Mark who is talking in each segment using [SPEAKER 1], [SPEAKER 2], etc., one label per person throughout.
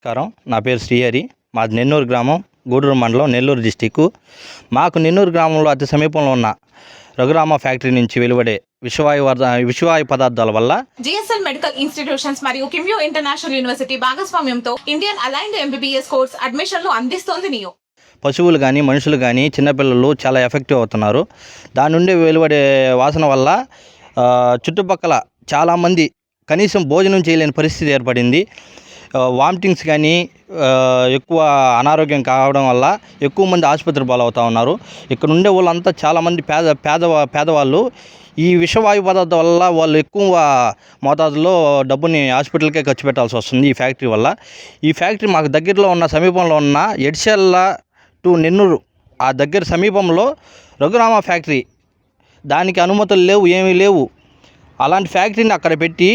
[SPEAKER 1] నమస్కారం. నా పేరు శ్రీహరి. మాది నెల్లూరు గ్రామం, గూడూరు మండలం, నెల్లూరు డిస్టిక్కు. మాకు నెల్లూరు గ్రామంలో అతి సమీపంలో ఉన్న రఘురామ ఫ్యాక్టరీ నుంచి వెలువడే విషవాయు పదార్థాల వల్ల
[SPEAKER 2] జిఎస్ఎల్ మెడికల్ ఇన్స్టిట్యూషన్స్ మరియు కిమ్యూ ఇంటర్నేషనల్ యూనివర్సిటీ భాగస్వామ్యంతో ఇండియన్ అలైన్డ్ ఎంబీబీఎస్ కోర్స్ అడ్మిషన్లు అందిస్తోంది నియో.
[SPEAKER 1] పశువులు కానీ, మనుషులు కానీ, చిన్నపిల్లలు చాలా ఎఫెక్టివ్ అవుతున్నారు. దాని నుండి వెలువడే వాసన వల్ల చుట్టుపక్కల చాలామంది కనీసం భోజనం చేయలేని పరిస్థితి ఏర్పడింది. వామిటింగ్స్ కానీ, ఎక్కువ అనారోగ్యం కావడం వల్ల ఎక్కువ మంది ఆసుపత్రి పాలవుతూ ఉన్నారు. ఇక్కడ ఉండే వాళ్ళంతా చాలామంది పేదవాళ్ళు. ఈ విషవాయు పదార్థం వల్ల వాళ్ళు ఎక్కువ మోతాదులో డబ్బుని హాస్పిటల్కే ఖర్చు పెట్టాల్సి వస్తుంది ఈ ఫ్యాక్టరీ వల్ల. ఈ ఫ్యాక్టరీ మాకు దగ్గరలో ఉన్న, సమీపంలో ఉన్న ఎడ్చెర్ల టు నెల్లూరు ఆ దగ్గర సమీపంలో రఘురామ ఫ్యాక్టరీ, దానికి అనుమతులు లేవు, ఏమీ లేవు. అలాంటి ఫ్యాక్టరీని అక్కడ పెట్టి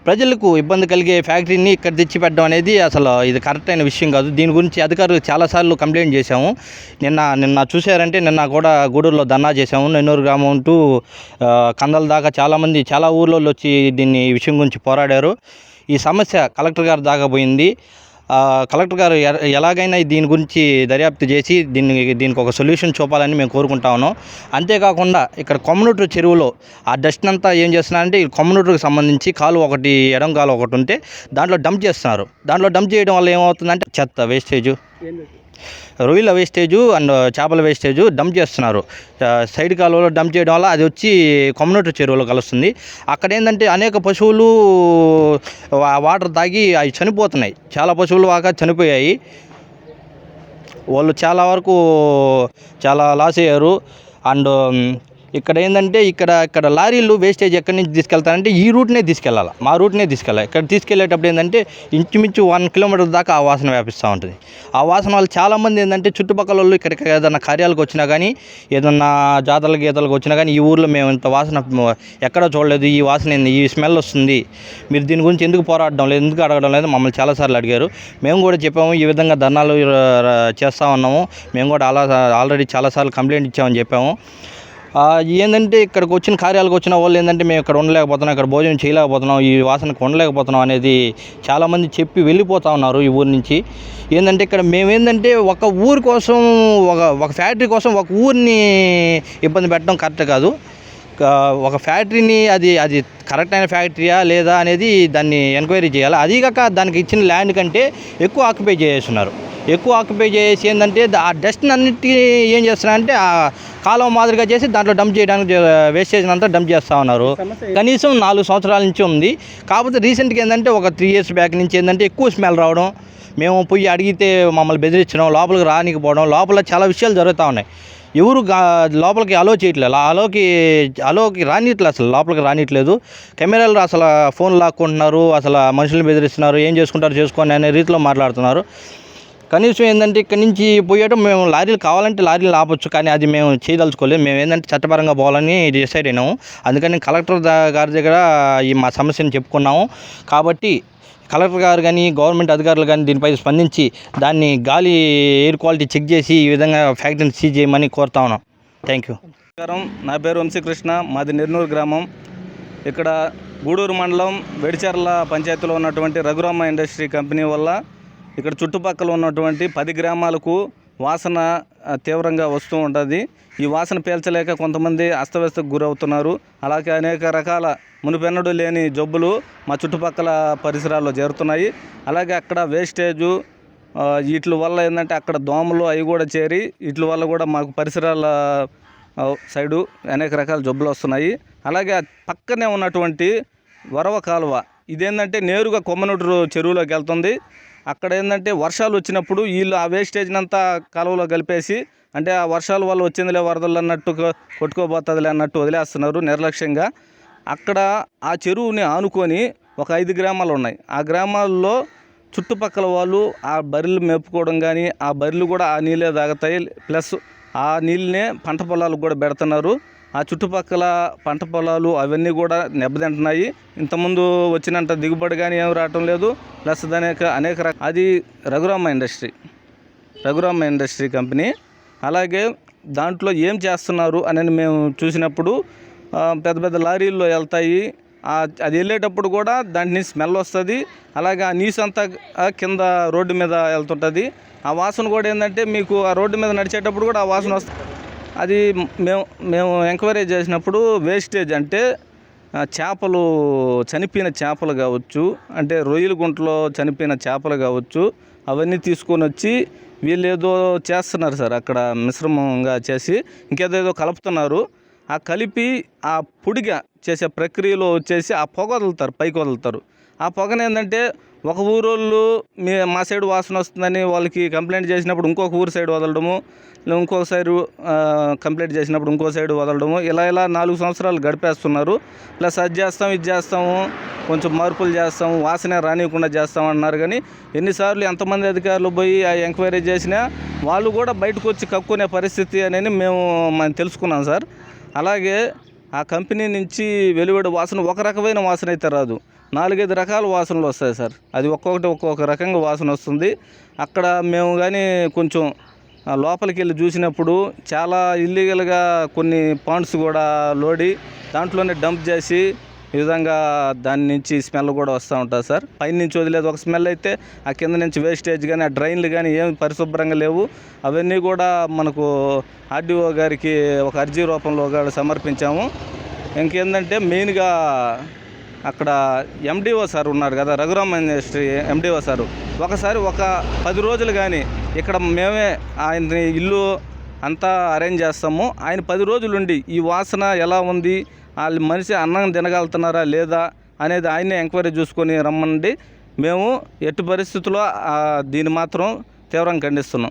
[SPEAKER 1] ప్రజలకు ఇబ్బంది కలిగే ఫ్యాక్టరీని ఇక్కడ తెచ్చిపెట్టడం అనేది అసలు ఇది కరెక్ట్ అయిన విషయం కాదు. దీని గురించి అధికారులు చాలాసార్లు కంప్లైంట్ చేశాము. నిన్న చూసారంటే నిన్న కూడా గూడూరులో ధర్నా చేశాము. నెల్లూరు గ్రామం టు కందల దాకా చాలామంది, చాలా ఊర్లలో వచ్చి ఈ విషయం గురించి పోరాడారు. ఈ సమస్య కలెక్టర్ గారి దాకా పోయింది. కలెక్టర్ గారు ఎలాగైనా దీని గురించి దర్యాప్తు చేసి దీనికి ఒక సొల్యూషన్ చూపాలని మేము కోరుకుంటా ఉన్నాం. అంతేకాకుండా ఇక్కడ కొమ్మనూరు చెరువులో ఆ డస్ట్ అంతా ఏం చేస్తున్నారంటే, ఈ కొమ్మనూరుకి సంబంధించి కాలువ ఒకటి, ఎడం కాలువ ఒకటి ఉంటే దాంట్లో డంప్ చేస్తున్నారు. దాంట్లో డంప్ చేయడం వల్ల ఏమవుతుందంటే చెత్త వేస్టేజు, రొయ్యల వేస్టేజు అండ్ చేపల వేస్టేజు డంప్ చేస్తున్నారు. సైడ్ కాలువలో డంప్ చేయడం వల్ల అది వచ్చి కొమ్మనూరు చెరువులో కలుస్తుంది. అక్కడ ఏంటంటే అనేక పశువులు వాటర్ తాగి అవి చనిపోతున్నాయి. చాలా పశువులు వాక చనిపోయాయి. వాళ్ళు చాలా వరకు చాలా లాస్ అయ్యారు. అండ్ ఇక్కడ ఏంటంటే ఇక్కడ లారీలు వేస్టేజ్ ఎక్కడి నుంచి తీసుకెళ్తారంటే ఈ రూట్నే తీసుకెళ్ళాలి, మా రూట్నే తీసుకెళ్ళాలి. ఇక్కడ తీసుకెళ్ళేటప్పుడు ఏంటంటే ఇంచుమించు 1 కిలోమీటర్ దాకా ఆ వాసన వ్యాపిస్తూ ఉంటుంది. ఆ వాసన వల్ల చాలామంది ఏంటంటే చుట్టుపక్కల వాళ్ళు ఇక్కడికి ఏదైనా కార్యాలకు వచ్చినా కానీ, ఏదన్నా జాతరలకు వచ్చినా కానీ, ఈ ఊర్లో మేము ఇంత వాసన ఎక్కడో చూడలేదు, ఈ వాసన ఏంది, ఈ స్మెల్ వస్తుంది, మీరు దీని గురించి ఎందుకు పోరాడడం లేదు, ఎందుకు అడగడం లేదు మమ్మల్ని చాలాసార్లు అడిగారు. మేము కూడా చెప్పాము, ఈ విధంగా ధర్నాలు చేస్తూ ఉన్నాము. మేము కూడా ఆల్రెడీ చాలాసార్లు కంప్లైంట్ ఇచ్చామని చెప్పాము. ఏంటంటే ఇక్కడికి వచ్చిన కార్యాలకు వచ్చిన వాళ్ళు ఏంటంటే మేము ఇక్కడ ఉండలేకపోతున్నాం, ఇక్కడ భోజనం చేయలేకపోతున్నాం, ఈ వాసనకు ఉండలేకపోతున్నాం అనేది చాలామంది చెప్పి వెళ్ళిపోతూ ఉన్నారు ఈ ఊరి నుంచి. ఏంటంటే ఇక్కడ మేమేంటంటే ఒక ఊరి కోసం, ఒక ఫ్యాక్టరీ కోసం ఒక ఊరిని ఇబ్బంది పెట్టడం కరెక్ట్ కాదు. ఒక ఫ్యాక్టరీని అది కరెక్ట్ అయిన ఫ్యాక్టరీయా లేదా అనేది దాన్ని ఎంక్వైరీ చేయాలి. అదీగాక దానికి ఇచ్చిన ల్యాండ్ కంటే ఎక్కువ ఆక్యుపై చేస్తున్నారు. ఎక్కువ ఆక్యుపై చేసి ఏంటంటే ఆ డస్ట్ని అన్నిటికీ ఏం చేస్తున్నారంటే ఆ కాలువ మాదిరిగా చేసి దాంట్లో డంప్ చేయడానికి వేస్టేజ్ అంతా డంప్ చేస్తూ ఉన్నారు. కనీసం 4 సంవత్సరాల నుంచి ఉంది. కాకపోతే రీసెంట్గా ఏంటంటే ఒక 3 ఇయర్స్ బ్యాక్ నుంచి ఏంటంటే ఎక్కువ స్మెల్ రావడం, మేము పోయి అడిగితే మమ్మల్ని బెదిరించడం, లోపలికి రానికపోవడం, లోపల చాలా విషయాలు జరుగుతూ ఉన్నాయి. ఎవరు లోపలికి అలో చేయట్లేదు, అలోకి రానిట్లేదు, అసలు లోపలికి రానిట్లేదు. కెమెరాలు అసలు ఫోన్ లాక్కుంటున్నారు, అసలు మనుషులను బెదిరిస్తున్నారు, ఏం చేసుకుంటారు చేసుకోండి అనే రీతిలో మాట్లాడుతున్నారు. కనీసం ఏంటంటే ఇక్కడి నుంచి పోయేటం మేము లారీలు కావాలంటే లారీలు ఆపొచ్చు, కానీ అది మేము చేయదలుచుకోలేదు. మేము ఏంటంటే చట్టపరంగా పోవాలని డిసైడ్ అయినాము. అందుకని కలెక్టర్ గారి దగ్గర మా సమస్యను చెప్పుకున్నాము. కాబట్టి కలెక్టర్ గారు కానీ, గవర్నమెంట్ అధికారులు కానీ దీనిపై స్పందించి దాన్ని గాలి ఎయిర్ క్వాలిటీ చెక్ చేసి ఈ విధంగా ఫ్యాక్టరీని సీజ్ చేయమని కోరుతా ఉన్నాం. Thank you.
[SPEAKER 3] నమస్కారం. నా పేరు వంశీకృష్ణ. మాది నెల్లూరు గ్రామం. ఇక్కడ గూడూరు మండలం వెడిచెర్ల పంచాయతీలో ఉన్నటువంటి రఘురామ ఇండస్ట్రీ కంపెనీ వల్ల ఇక్కడ చుట్టుపక్కల ఉన్నటువంటి 10 గ్రామాలకు వాసన తీవ్రంగా వస్తూ ఉంటుంది. ఈ వాసన పీల్చలేక కొంతమంది అస్తవ్యస్తకు గురవుతున్నారు. అలాగే అనేక రకాల మునుపెన్నడూ లేని జబ్బులు మా చుట్టుపక్కల పరిసరాల్లో చేరుతున్నాయి. అలాగే అక్కడ వేస్టేజు వీటి వల్ల ఏంటంటే అక్కడ దోమలు అవి కూడా చేరి వీటి వల్ల కూడా మాకు పరిసరాల సైడు అనేక రకాల జబ్బులు వస్తున్నాయి. అలాగే పక్కనే ఉన్నటువంటి వరవ కాలువ ఇదేంటంటే నేరుగా కొమ్మనూరు చెరువులోకి వెళ్తుంది. అక్కడ ఏంటంటే వర్షాలు వచ్చినప్పుడు వీళ్ళు ఆ వేస్టేజ్ని అంతా కాలువలో కలిపేసి, అంటే ఆ వర్షాల వల్ల వచ్చిందిలే వరదలు అన్నట్టు, కొట్టుకోబోతుందిలే అన్నట్టు వదిలేస్తున్నారు నిర్లక్ష్యంగా. అక్కడ ఆ చెరువుని ఆనుకొని ఒక 5 గ్రామాలు ఉన్నాయి. ఆ గ్రామాల్లో చుట్టుపక్కల వాళ్ళు ఆ బర్రెలు మేపుకోవడం కానీ, ఆ బర్రెలు కూడా ఆ నీళ్ళే తాగుతాయి, ప్లస్ ఆ నీళ్ళనే పంట పొలాలకు కూడా పెడుతున్నారు. ఆ చుట్టుపక్కల పంట పొలాలు అవన్నీ కూడా దెబ్బతింటున్నాయి. ఇంతకుముందు వచ్చినంత దిగుబడి కానీ ఏం రావటం లేదు. ప్లస్ అనేక అది రఘురామ ఇండస్ట్రీ కంపెనీ. అలాగే దాంట్లో ఏం చేస్తున్నారు అని మేము చూసినప్పుడు పెద్ద పెద్ద లారీల్లో వెళ్తాయి, అది వెళ్ళేటప్పుడు కూడా దాంట్లో స్మెల్ వస్తుంది. అలాగే ఆ నీసు అంతా కింద రోడ్డు మీద వెళ్తుంటుంది. ఆ వాసన కూడా ఏంటంటే మీకు ఆ రోడ్డు మీద నడిచేటప్పుడు కూడా ఆ వాసన వస్తుంది. అది మేము ఎంక్వైరీ చేసినప్పుడు వేస్టేజ్ అంటే చేపలు, చనిపోయిన చేపలు కావచ్చు, అంటే రొయ్యల గుంటలో చనిపోయిన చేపలు కావచ్చు, అవన్నీ తీసుకొని వచ్చి వీళ్ళు ఏదో చేస్తున్నారు సార్. అక్కడ మిశ్రమంగా చేసి ఇంకేదేదో కలుపుతున్నారు. ఆ కలిపి ఆ పొడిగా చేసే ప్రక్రియలో వచ్చేసి ఆ పొగ వదులుతారు, పైకి వదులుతారు. ఆ పొగను ఏంటంటే ఒక ఊరోళ్ళు మా సైడ్ వాసన వస్తుందని వాళ్ళకి కంప్లైంట్ చేసినప్పుడు ఇంకొక ఊరు సైడ్ వదలడము, ఇంకొక సైడ్ కంప్లైంట్ చేసినప్పుడు ఇంకో సైడ్ వదలడము, ఇలా 4 సంవత్సరాలు గడిపేస్తున్నారు. ప్లస్ అది చేస్తాం, ఇది చేస్తాము, కొంచెం మార్పులు చేస్తాము, వాసన రానివ్వకుండా చేస్తామన్నారు. కానీ ఎన్నిసార్లు ఎంతమంది అధికారులు పోయి ఆ ఎంక్వైరీ చేసినా వాళ్ళు కూడా బయటకు వచ్చి కక్కునే పరిస్థితి అనేది మనం తెలుసుకున్నాం సార్. అలాగే ఆ కంపెనీ నుంచి వెలువడే వాసన ఒక రకమైన వాసన అయితే రాదు, 4-5 రకాల వాసనలు వస్తాయి సార్. అది ఒక్కొక్క రకంగా వాసన వస్తుంది. అక్కడ మేము కానీ కొంచెం లోపలికి వెళ్ళి చూసినప్పుడు చాలా ఇల్లీగల్గా కొన్ని పాండ్స్ కూడా లోడి దాంట్లోనే డంప్ చేసి ఈ విధంగా దాని నుంచి స్మెల్ కూడా వస్తూ ఉంటుంది సార్. పైన నుంచి వదిలేదు ఒక స్మెల్ అయితే, ఆ కింద నుంచి వేస్టేజ్ కానీ ఆ డ్రైన్లు కానీ ఏమి పరిశుభ్రంగా లేవు. అవన్నీ కూడా మనకు ఆర్డీఓ గారికి ఒక అర్జీ రూపంలో కూడా సమర్పించాము. ఇంకేంటంటే మెయిన్గా అక్కడ ఎండిఓ సార్ ఉన్నారు కదా, రఘురామ ఇండస్ట్రీ ఎండిఓ సారు, ఒకసారి ఒక 10 రోజులు కానీ ఇక్కడ మేమే ఆయన ఇల్లు అంతా అరేంజ్ చేస్తాము. ఆయన 10 రోజులు ఉండి ఈ వాసన ఎలా ఉంది, వాళ్ళు మనిషి అన్నం తినగలుగుతున్నారా లేదా అనేది ఆయనే ఎంక్వైరీ చూసుకొని రమ్మండి. మేము ఎట్టి పరిస్థితుల్లో దీన్ని మాత్రం తీవ్రంగా ఖండిస్తున్నాం.